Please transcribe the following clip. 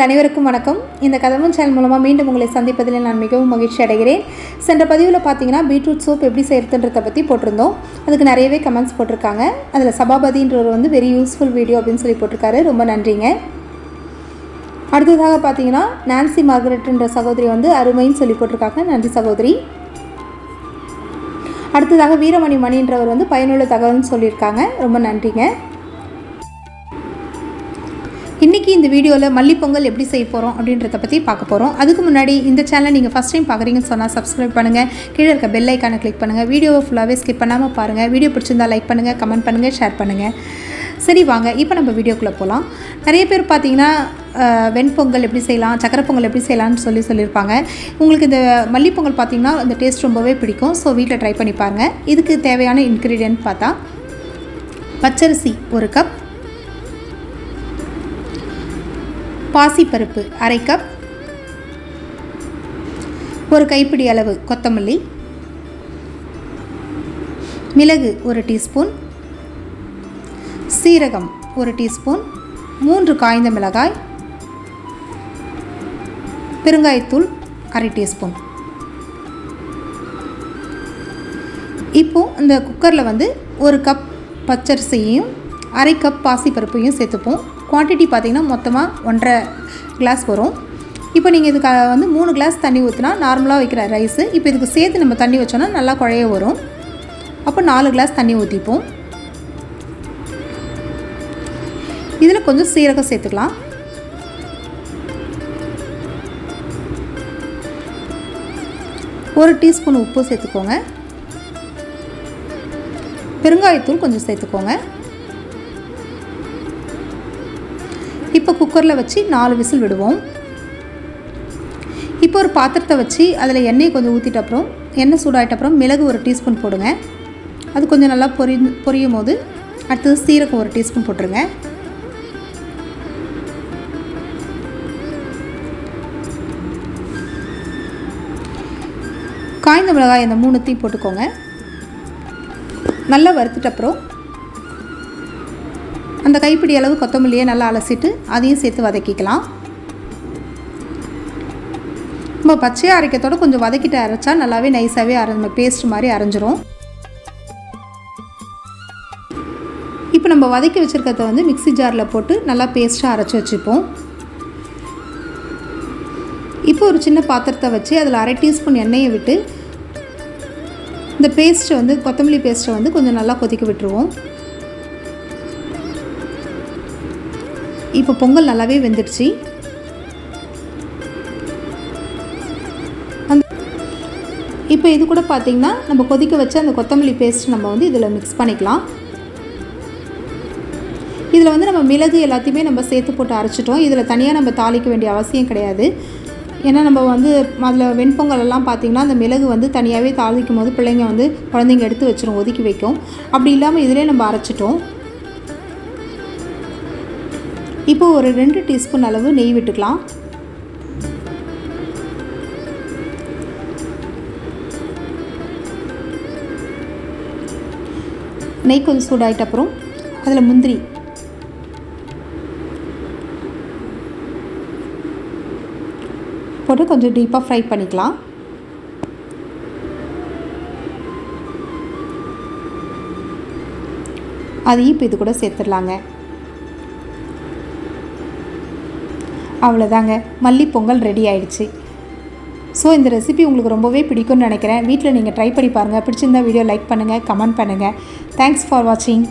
உங்கள் அனைவருக்கும் வணக்கம். இந்த கதவன் சேனல் மூலமாக மீண்டும் உங்களை சந்திப்பதில் நான் மிகவும் மகிழ்ச்சி அடைகிறேன். சென்ற பதிவில் பார்த்தீங்கன்னா பீட்ரூட் சூப் எப்படி செய்கிறதுன்றதை பற்றி போட்டிருந்தோம். அதுக்கு நிறையவே கமெண்ட்ஸ் போட்டிருக்காங்க. அதில் சபாபதின்றவர் வெரி யூஸ்ஃபுல் வீடியோ அப்படின்னு சொல்லி போட்டிருக்காரு. ரொம்ப நன்றிங்க. அடுத்ததாக பார்த்தீங்கன்னா நான்சி மார்கரெட்ன்ற சகோதரி அருமைன்னு சொல்லி போட்டிருக்காங்க. நன்றி சகோதரி. அடுத்ததாக வீரமணி மணின்றவர் பயனுள்ள தகவல்னு சொல்லியிருக்காங்க. ரொம்ப நன்றிங்க. இன்றைக்கி இந்த வீடியோவில் மல்லிப்பொங்கல் எப்படி செய்ய போகிறோம் அப்படின்றத பற்றி பார்க்க போகிறோம். அதுக்கு முன்னாடி இந்த சேனலை நீங்கள் ஃபஸ்ட் டைம் பார்க்குறீங்கன்னு சொன்னால் சப்ஸ்கிரைப் பண்ணுங்கள். கீழே இருக்க பெல் ஐக்கானை கிளிக் பண்ணுங்கள். வீடியோவை ஃபுல்லாகவே ஸ்கிப் பண்ணாமல் பாருங்கள். வீடியோ பிடிச்சிருந்தா லைக் பண்ணுங்கள், கமெண்ட் பண்ணுங்கள், ஷேர் பண்ணுங்கள். சரி வாங்க இப்போ நம்ம வீடியோக்குள்ளே போகலாம். நிறைய பேர் பார்த்தீங்கன்னா வெண்பொங்கல் எப்படி செய்யலாம், சக்கரை பொங்கல் எப்படி செய்யலாம்னு சொல்லியிருப்பாங்க. உங்களுக்கு இந்த மல்லிப்பொங்கல் பார்த்திங்கன்னா இந்த டேஸ்ட் ரொம்பவே பிடிக்கும். ஸோ வீட்டில் ட்ரை பண்ணி பாருங்கள். இதுக்கு தேவையான இன்க்ரீடியன்ட் பார்த்தா பச்சரிசி 1 கப், பாசிப்பருப்பு 1/2 கப், ஒரு கைப்பிடி அளவு கொத்தமல்லி, மிளகு 1 டீஸ்பூன், சீரகம் 1 டீஸ்பூன், 3 காய்ந்த மிளகாய், பெருங்காயத்தூள் 1/2 டீஸ்பூன். இப்போது இந்த குக்கரில் 1 கப் பச்சரிசியையும் 1/2 கப் பாசிப்பருப்பையும் சேர்த்துப்போம். குவான்டிட்டி பார்த்திங்கன்னா மொத்தமாக 1.5 கிளாஸ் வரும். இப்போ நீங்கள் இதுக்கு 3 கிளாஸ் தண்ணி ஊற்றினா நார்மலாக வைக்கிற ரைஸு. இப்போ இதுக்கு சேர்த்து நம்ம தண்ணி வச்சோன்னா நல்லா குழைய வரும். அப்போ 4 கிளாஸ் தண்ணி ஊற்றிப்போம். இதில் கொஞ்சம் சீரகம் சேர்த்துக்கலாம். ஒரு டீஸ்பூன் உப்பு சேர்த்துக்கோங்க. பெருங்காயத்தூள் கொஞ்சம் சேர்த்துக்கோங்க. இப்போ குக்கரில் வச்சு 4 விசில் விடுவோம். இப்போ ஒரு பாத்திரத்தை வச்சு அதில் எண்ணெயை கொஞ்சம் ஊற்றிட்ட அப்புறம் எண்ணெய் சூடாயிட்ட அப்புறம் மிளகு 1 டீஸ்பூன் போடுங்க. அது கொஞ்சம் நல்லா பொரியும் போது அடுத்தது சீரகம் 1 டீஸ்பூன் போட்டுருங்க. காய்ந்த மிளகாய் அந்த 3த்தையும் போட்டுக்கோங்க. நல்லா வறுத்துட்ட அப்புறம் அந்த கைப்பிடி அளவு கொத்தமல்லியை நல்லா அலசிட்டு அதையும் சேர்த்து வதக்கிக்கலாம். நம்ம பச்சையாக அரைக்கிறதோட கொஞ்சம் வதக்கிட்டு அரைச்சா நல்லாவே நைஸாகவே நம்ம பேஸ்ட் மாதிரி அரைஞ்சிரும். இப்போ நம்ம வதக்கி வச்சுருக்கிறத மிக்ஸி ஜாரில் போட்டு நல்லா பேஸ்ட்டாக அரைச்சி வச்சுப்போம். இப்போ ஒரு சின்ன பாத்திரத்தை வச்சு அதில் 1/2 டீஸ்பூன் எண்ணெயை விட்டு இந்த பேஸ்ட்டை கொத்தமல்லி பேஸ்ட்டை கொஞ்சம் நல்லா கொதிக்க விட்டுருவோம். இப்போ பொங்கல் நல்லாவே வெந்துடுச்சு. இப்போ இது கூட பார்த்திங்கன்னா நம்ம கொதிக்க வச்ச அந்த கொத்தமல்லி பேஸ்ட் நம்ம இதில் மிக்ஸ் பண்ணிக்கலாம். இதில் நம்ம மிளகு எல்லாத்தையுமே நம்ம சேர்த்து போட்டு அரைச்சிட்டோம். இதில் தனியாக நம்ம தாளிக்க வேண்டிய அவசியம் கிடையாது. ஏன்னா நம்ம அதில் வெண்பொங்கலெல்லாம் பார்த்திங்கன்னா அந்த மிளகு தனியாகவே தாளிக்கும் போது பிள்ளைங்க குழந்தைங்க எடுத்து வச்சிரும், ஒதுக்கி வைக்கும். அப்படி இல்லாமல் இதிலே நம்ம அரைச்சிட்டோம். இப்போ ஒரு 2 டீஸ்பூன் அளவு நெய் விட்டுக்கலாம். நெய் கொஞ்சம் சூடாயிட்ட அப்புறம் அதில் முந்திரி, போட்டு கொஞ்சம் டீப்பாக ஃப்ரை பண்ணிக்கலாம். அதையும் இப்போ இது கூட சேர்த்துடலாங்க. அவ்வளோதாங்க, மல்லிப்பொங்கல் ரெடி ஆயிடுச்சு. ஸோ இந்த ரெசிபி உங்களுக்கு ரொம்பவே பிடிக்கும்னு நினைக்கிறேன். வீட்டில் நீங்கள் ட்ரை பண்ணி பாருங்கள். பிடிச்சிருந்தா வீடியோ லைக் பண்ணுங்கள், கமெண்ட் பண்ணுங்கள். தேங்க்ஸ் ஃபார் வாட்சிங்.